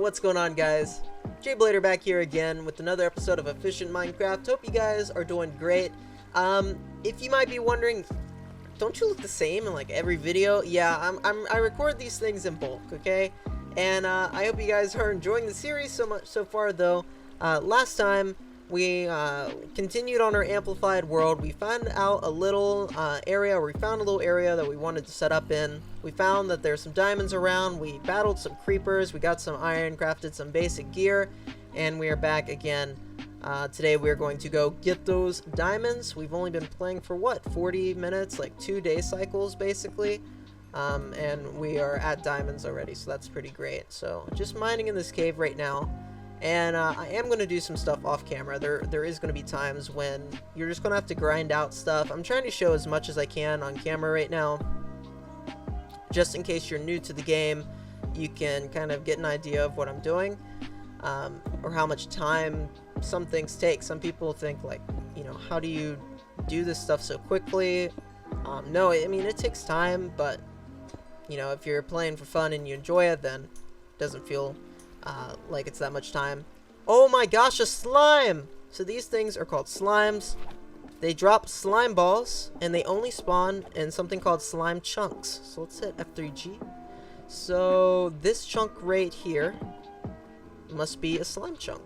what's going on, guys? Jblader back here again with another episode of Efficient Minecraft. Hope you guys are doing great. If you might be wondering, don't you look the same in like every video? Yeah, I record these things in bulk, okay? And I hope you guys are enjoying the series so much so far, though. Last time we continued on our amplified world. We found out a little area that we wanted to set up in. We found that there's some diamonds around. We battled some creepers. We got some iron, crafted some basic gear, and we are back again. Today we're going to go get those diamonds. We've only been playing for what, 40 minutes, like 2 day cycles basically. And we are at diamonds already, so that's pretty great. So just mining in this cave right now. And I am going to do some stuff off camera. There is going to be times when you're just going to have to grind out stuff. I'm trying to show as much as I can on camera right now. Just in case you're new to the game, you can kind of get an idea of what I'm doing. Or how much time some things take. Some people think like, you know, how do you do this stuff so quickly? No, I mean, it takes time, but, you know, if you're playing for fun and you enjoy it, then it doesn't feel like it's that much time. Oh my gosh, a slime! So these things are called slimes. They drop slime balls, and they only spawn in something called slime chunks. So let's hit F3G. So this chunk right here must be a slime chunk,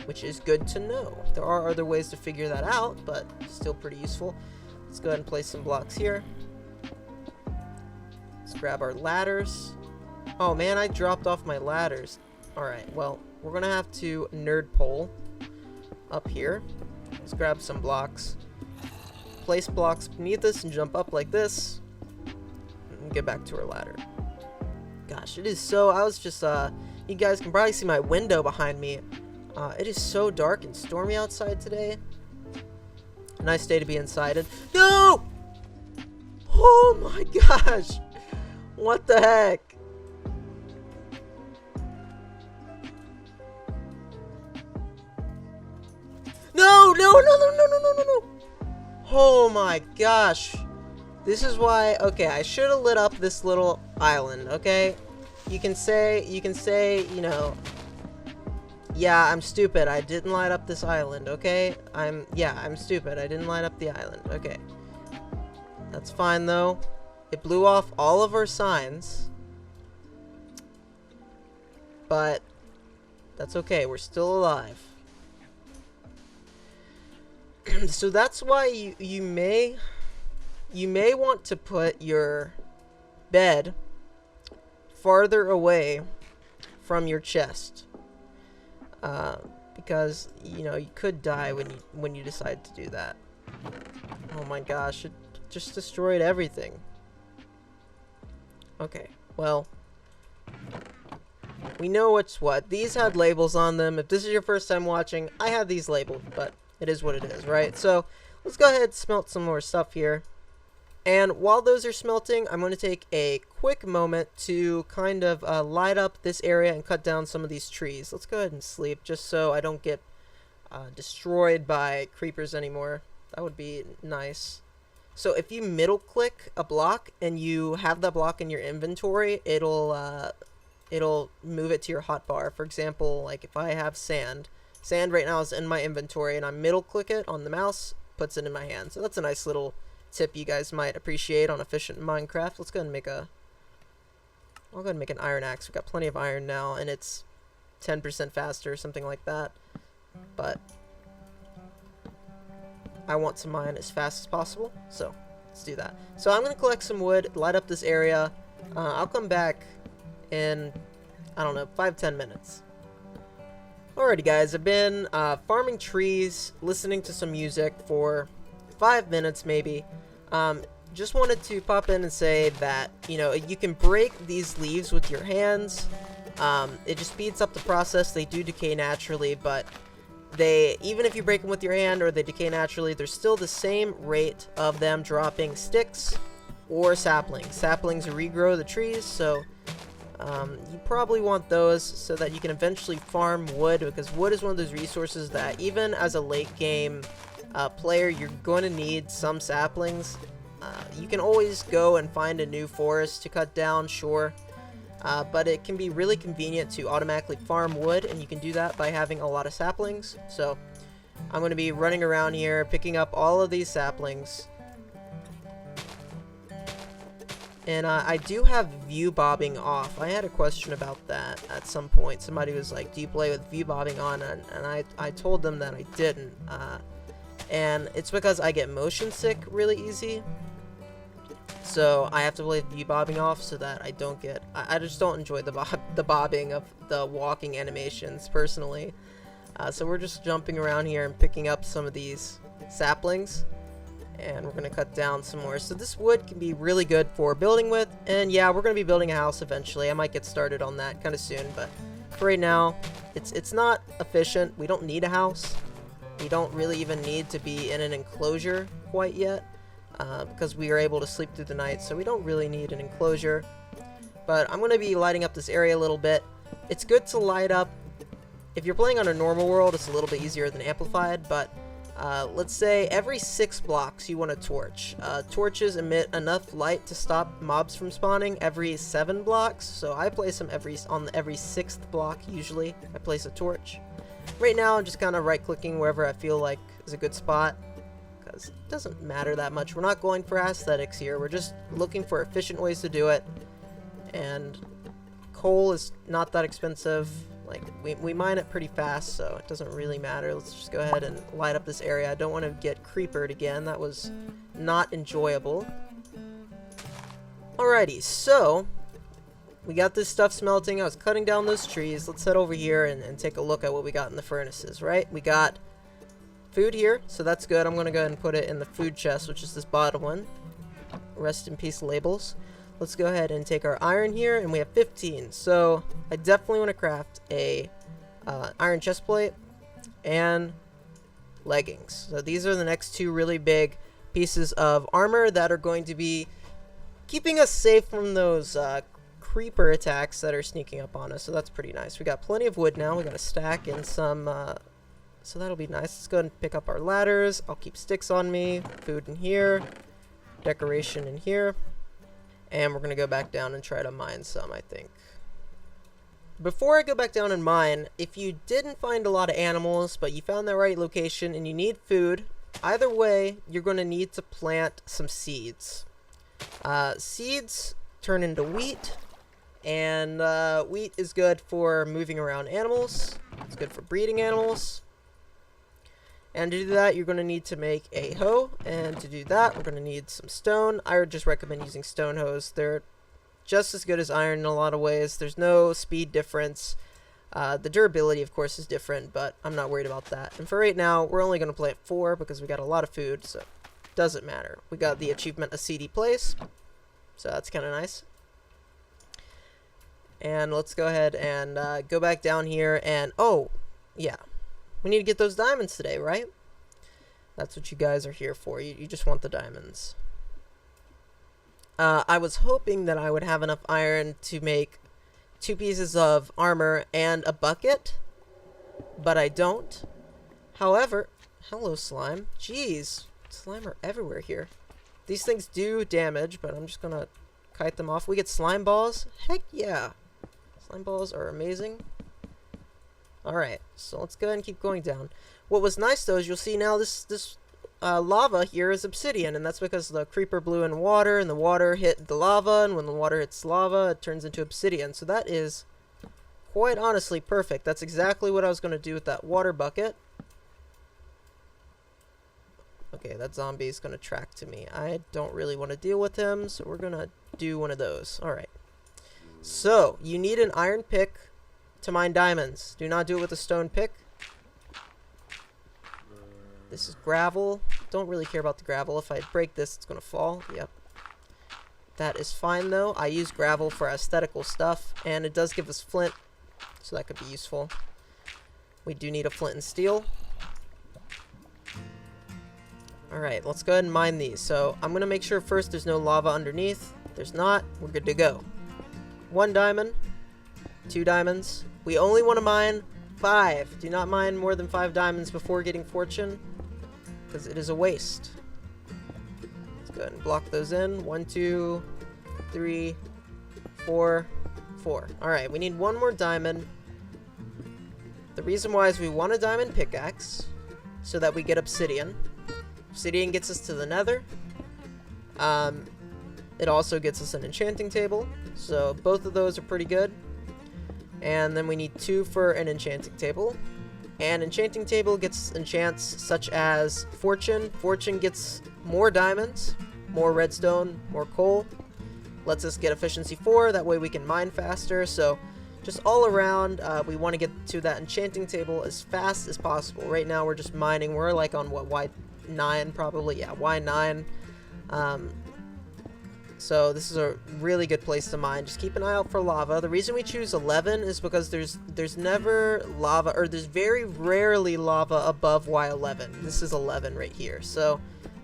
which is good to know. There are other ways to figure that out, but still pretty useful. Let's go ahead and place some blocks here. Let's grab our ladders. Oh man, I dropped off my ladders. Alright, well, we're gonna have to nerd pole up here. Let's grab some blocks. Place blocks beneath us and jump up like this. And get back to our ladder. Gosh, it is so... I was just, you guys can probably see my window behind me. It is so dark and stormy outside today. A nice day to be inside. And no! Oh my gosh! What the heck? No. Oh my gosh. This is why, okay, I should have lit up this little island, okay? You can say, you know, yeah, I'm stupid. I didn't light up this island, okay? I'm stupid. I didn't light up the island, okay. That's fine though. It blew off all of our signs. But that's okay. We're still alive. So that's why you may want to put your bed farther away from your chest, because you know you could die when you decide to do that. Oh my gosh, it just destroyed everything. Okay, well, we know what's what. These had labels on them. If this is your first time watching, I have these labeled, but it is what it is, right? So let's go ahead and smelt some more stuff here. And while those are smelting, I'm going to take a quick moment to kind of light up this area and cut down some of these trees. Let's go ahead and sleep just so I don't get destroyed by creepers anymore. That would be nice. So if you middle click a block and you have that block in your inventory, it'll move it to your hotbar. For example, like if I have sand right now is in my inventory and I middle click it on the mouse, puts it in my hand. So that's a nice little tip you guys might appreciate on Efficient Minecraft. Let's go ahead and make I'll go ahead and make an iron axe. We've got plenty of iron now and it's 10% faster, something like that. But I want to mine as fast as possible, so let's do that. So I'm going to collect some wood, light up this area. I'll come back in, I don't know, 5-10 minutes. Alrighty guys, I've been farming trees, listening to some music for 5 minutes maybe. Just wanted to pop in and say that, you know, you can break these leaves with your hands. It just speeds up the process. They do decay naturally, but even if you break them with your hand or they decay naturally, there's still the same rate of them dropping sticks or saplings. Saplings regrow the trees, so you probably want those so that you can eventually farm wood, because wood is one of those resources that even as a late game player, you're going to need some saplings. You can always go and find a new forest to cut down, sure, but it can be really convenient to automatically farm wood, and you can do that by having a lot of saplings. So I'm going to be running around here picking up all of these saplings. And I do have view bobbing off. I had a question about that at some point. Somebody was like, do you play with view bobbing on? And I told them that I didn't. And it's because I get motion sick really easy. So I have to play view bobbing off so that I don't get... I just don't enjoy the bobbing of the walking animations personally. So we're just jumping around here and picking up some of these saplings. And we're going to cut down some more. So this wood can be really good for building with. And yeah, we're going to be building a house eventually. I might get started on that kind of soon. But for right now, it's not efficient. We don't need a house. We don't really even need to be in an enclosure quite yet. Because we are able to sleep through the night. So we don't really need an enclosure. But I'm going to be lighting up this area a little bit. It's good to light up. If you're playing on a normal world, it's a little bit easier than amplified. But let's say every 6 blocks you want a torch. Torches emit enough light to stop mobs from spawning every 7 blocks. So I place them on every 6th block usually. I place a torch. Right now I'm just kind of right clicking wherever I feel like is a good spot. Because it doesn't matter that much. We're not going for aesthetics here. We're just looking for efficient ways to do it. And coal is not that expensive. Like, we mine it pretty fast, so it doesn't really matter. Let's just go ahead and light up this area. I don't want to get creepered again. That was not enjoyable. Alrighty, so we got this stuff smelting. I was cutting down those trees. Let's head over here and take a look at what we got in the furnaces, right? We got food here, so that's good. I'm going to go ahead and put it in the food chest, which is this bottom one. Rest in peace labels. Let's go ahead and take our iron here, and we have 15. So I definitely want to craft a iron chest plate and leggings. So these are the next 2 really big pieces of armor that are going to be keeping us safe from those creeper attacks that are sneaking up on us. So that's pretty nice. We got plenty of wood now. We got a stack and some... so that'll be nice. Let's go ahead and pick up our ladders. I'll keep sticks on me. Food in here. Decoration in here. And we're going to go back down and try to mine some, I think. Before I go back down and mine, if you didn't find a lot of animals, but you found the right location and you need food, either way, you're going to need to plant some seeds. Seeds turn into wheat, and wheat is good for moving around animals. It's good for breeding animals. And to do that, you're going to need to make a hoe, and to do that, we're going to need some stone. I would just recommend using stone hoes. They're just as good as iron in a lot of ways. There's no speed difference. The durability, of course, is different, but I'm not worried about that. And for right now, we're only going to plant 4 because we got a lot of food, so it doesn't matter. We got the achievement A Seedy Place, so that's kind of nice. And let's go ahead and go back down here, and oh, yeah. We need to get those diamonds today, right? That's what you guys are here for. You just want the diamonds. I was hoping that I would have enough iron to make 2 pieces of armor and a bucket, but I don't. However, hello slime. Jeez, slime are everywhere here. These things do damage, but I'm just gonna kite them off. We get slime balls. Heck yeah. Slime balls are amazing. Alright, so let's go ahead and keep going down. What was nice, though, is you'll see now this lava here is obsidian, and that's because the creeper blew in water, and the water hit the lava, and when the water hits lava, it turns into obsidian. So that is, quite honestly, perfect. That's exactly what I was going to do with that water bucket. Okay, that zombie is going to track to me. I don't really want to deal with him, so we're going to do one of those. Alright. So, you need an iron pick to mine diamonds. Do not do it with a stone pick. This is gravel. Don't really care about the gravel. If I break this, it's going to fall. Yep. That is fine, though. I use gravel for aesthetical stuff, and it does give us flint, so that could be useful. We do need a flint and steel. Alright, let's go ahead and mine these. So, I'm going to make sure first there's no lava underneath. If there's not, we're good to go. 1 diamond. 2 diamonds. We only want to mine 5. Do not mine more than 5 diamonds before getting fortune, because it is a waste. Let's go ahead and block those in. 1, 2, 3, 4, 4. Alright, we need one more diamond. The reason why is we want a diamond pickaxe so that we get obsidian. Obsidian gets us to the nether. It also gets us an enchanting table. So both of those are pretty good. And then we need 2 for an enchanting table. And enchanting table gets enchants such as fortune. Fortune gets more diamonds, more redstone, more coal. Lets us get efficiency 4. That way we can mine faster. So just all around, we want to get to that enchanting table as fast as possible. Right now we're just mining. We're like on what, Y9 probably? Yeah, Y9. So this is a really good place to mine. Just keep an eye out for lava. The reason we choose 11 is because there's never lava, or there's very rarely lava above Y11. This is 11 right here. So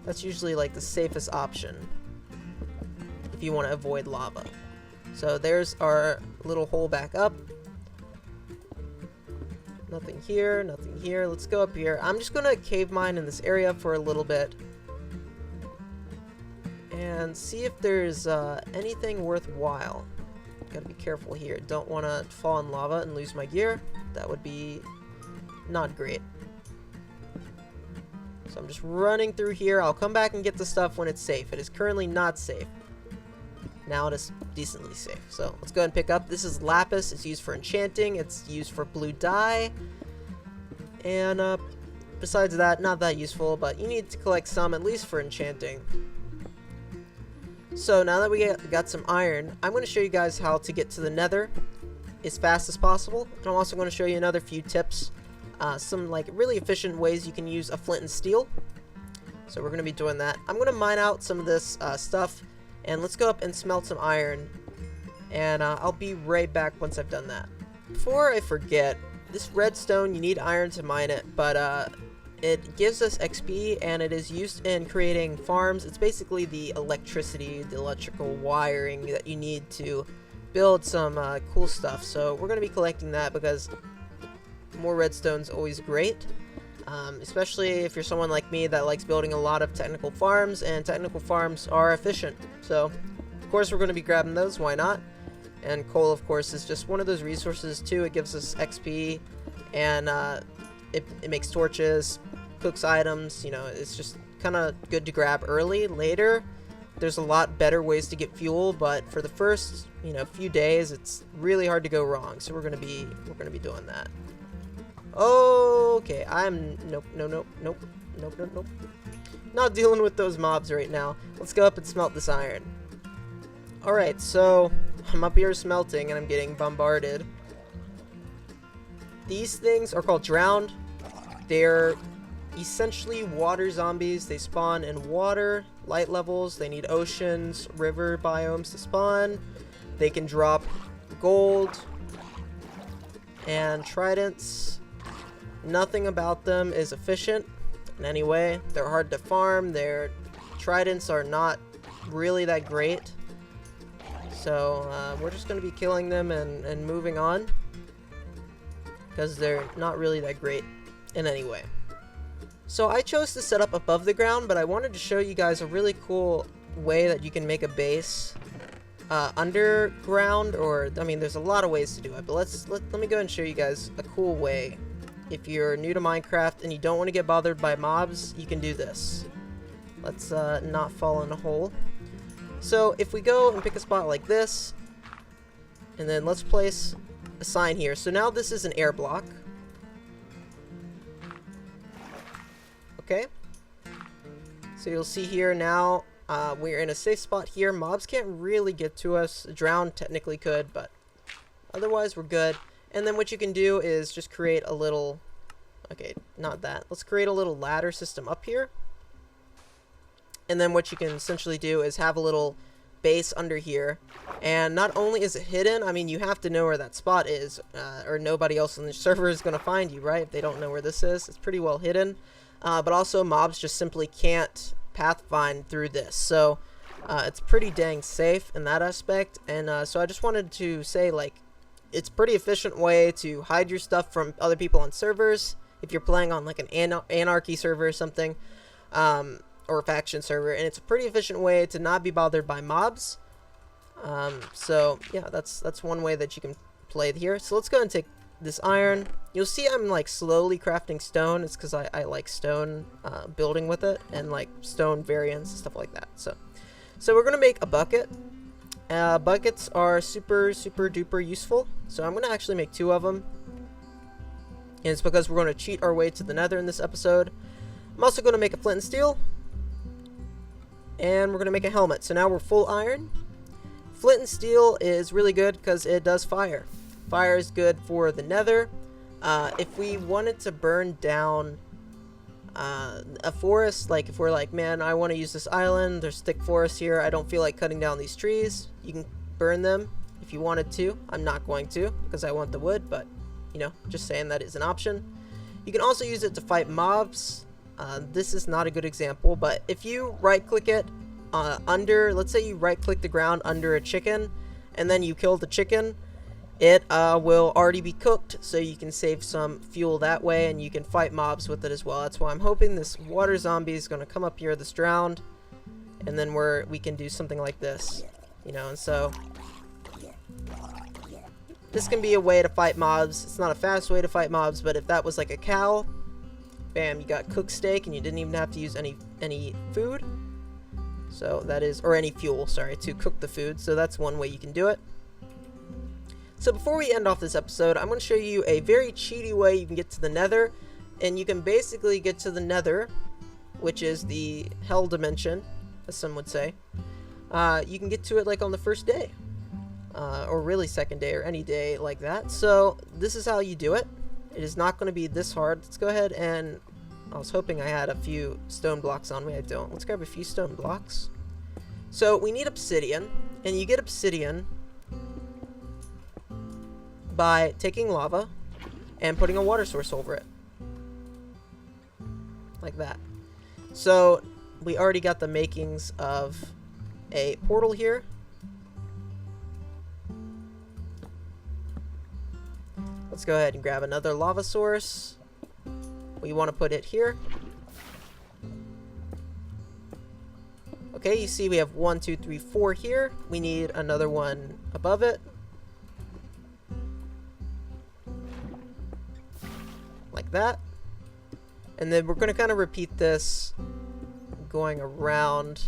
that's usually like the safest option if you want to avoid lava. So there's our little hole back up. Nothing here, nothing here. Let's go up here. I'm just going to cave mine in this area for a little bit and see if there's anything worthwhile. Gotta be careful here. Don't want to fall in lava and lose my gear. That would be not great. So I'm just running through here. I'll come back and get the stuff when it's safe. It is currently not safe. Now it is decently safe. So let's go ahead and pick up. This is lapis. It's used for enchanting. It's used for blue dye. And besides that, not that useful, but you need to collect some at least for enchanting. So now that we got some iron, I'm going to show you guys how to get to the nether as fast as possible. And I'm also going to show you another few tips. Some like really efficient ways you can use a flint and steel. So we're going to be doing that. I'm going to mine out some of this stuff. And let's go up and smelt some iron. And I'll be right back once I've done that. Before I forget, this redstone, you need iron to mine it. But it gives us XP, and it is used in creating farms. It's basically the electricity, the electrical wiring that you need to build some cool stuff. So we're going to be collecting that because more redstone is always great. Especially if you're someone like me that likes building a lot of technical farms, and technical farms are efficient. So, of course, we're going to be grabbing those. Why not? And coal, of course, is just one of those resources, too. It gives us XP, and it makes torches, cooks items. You know, it's just kind of good to grab early. Later, there's a lot better ways to get fuel, but for the first, few days, it's really hard to go wrong. So we're going to be doing that. Okay, nope. Not dealing with those mobs right now. Let's go up and smelt this iron. Alright, so I'm up here smelting and I'm getting bombarded. These things are called drowned. They're essentially water zombies. They spawn in water, light levels. They need oceans, river biomes to spawn. They can drop gold and tridents. Nothing about them is efficient in any way. They're hard to farm. Their tridents are not really that great. So we're just going to be killing them and moving on, because they're not really that great in any way. So I chose to set up above the ground, but I wanted to show you guys a really cool way that you can make a base underground, or I mean there's a lot of ways to do it, but let me go and show you guys a cool way. If you're new to Minecraft and you don't want to get bothered by mobs, you can do this. Let's not fall in a hole. So if we go and pick a spot like this, and then let's place a sign here. So now this is an air block. Okay. So you'll see here now we're in a safe spot here. Mobs can't really get to us. Drown technically could, but otherwise we're good. And then what you can do is just create a little, okay, not that. Let's create a little ladder system up here. And then what you can essentially do is have a little base under here. And not only is it hidden, I mean, you have to know where that spot is, or nobody else on the server is going to find you, right? If they don't know where this is, it's pretty well hidden. But also mobs just simply can't pathfind through this. So it's pretty dang safe in that aspect. And so I just wanted to say, like, it's a pretty efficient way to hide your stuff from other people on servers. If you're playing on like an anarchy server or something, or a faction server, and it's a pretty efficient way to not be bothered by mobs. So yeah, that's one way that you can play it here. So let's go and take this iron. You'll see I'm like slowly crafting stone. It's because I like stone building with it, and like stone variants and stuff like that. So we're gonna make a bucket. Buckets are super duper useful. So I'm gonna actually make 2 of them. And it's because we're gonna cheat our way to the Nether in this episode. I'm also gonna make a flint and steel. And we're gonna make a helmet. So now we're full iron. Flint and steel is really good because it does fire. Fire is good for the Nether. If we wanted to burn down a forest, like if we're like, man, I want to use this island, there's thick forest here, I don't feel like cutting down these trees, you can burn them if you wanted to. I'm not going to because I want the wood, but you know, just saying that is an option. You can also use it to fight mobs. This is not a good example, but if you right click it under, let's say you right click the ground under a chicken and then you kill the chicken, it will already be cooked, so you can save some fuel that way, and you can fight mobs with it as well. That's why I'm hoping this water zombie is going to come up here that's drowned, and then we can do something like this, you know. And so this can be a way to fight mobs. It's not a fast way to fight mobs, but if that was like a cow, bam, you got cooked steak, and you didn't even have to use any food. So that is, or any fuel, sorry, to cook the food. So that's one way you can do it. So before we end off this episode, I'm going to show you a very cheaty way you can get to the Nether. And you can basically get to the Nether, which is the hell dimension, as some would say. You can get to it like on the first day. Or really second day, or any day like that. So this is how you do it. It is not going to be this hard. Let's go ahead and... I was hoping I had a few stone blocks on me. I don't. Let's grab a few stone blocks. So we need obsidian. And you get obsidian by taking lava and putting a water source over it. Like that. So we already got the makings of a portal here. Let's go ahead and grab another lava source. We want to put it here. Okay, you see we have 1, 2, 3, 4 here. We need another one above it. Like that. And then we're going to kind of repeat this going around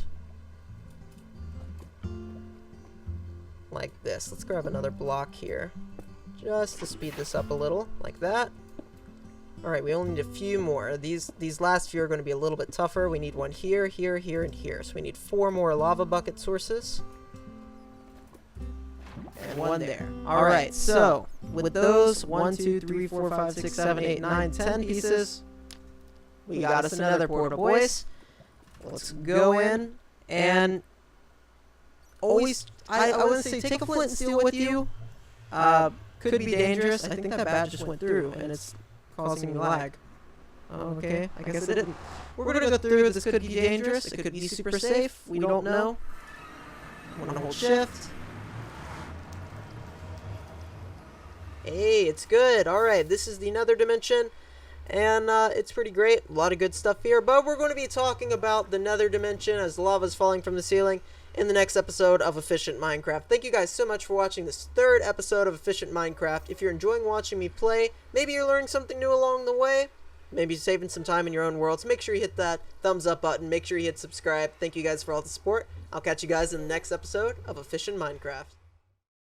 like this. Let's grab another block here just to speed this up a little, like that. Alright, we only need a few more. These last few are going to be a little bit tougher. We need one here, here, here, and here. So we need 4 more lava bucket sources. And one there. Alright, so with those 1, 2, 3, 4, 5, 6, 7, 8, 9, 10 pieces, we got us another portal, boys. Let's go in and always, I would say take a flint and steel with you. Could be dangerous. I think that bat just went through and it's causing lag. Oh, okay, I guess it didn't. We're gonna go through. This could be dangerous. It could be super safe. We don't know. I'm gonna hold shift. Hey, it's good. Alright, this is the Nether dimension. And it's pretty great. A lot of good stuff here. But we're going to be talking about the Nether dimension as lava's falling from the ceiling in the next episode of Efficient Minecraft. Thank you guys so much for watching this 3rd episode of Efficient Minecraft. If you're enjoying watching me play, maybe you're learning something new along the way, maybe saving some time in your own world, so make sure you hit that thumbs up button, make sure you hit subscribe. Thank you guys for all the support. I'll catch you guys in the next episode of Efficient Minecraft.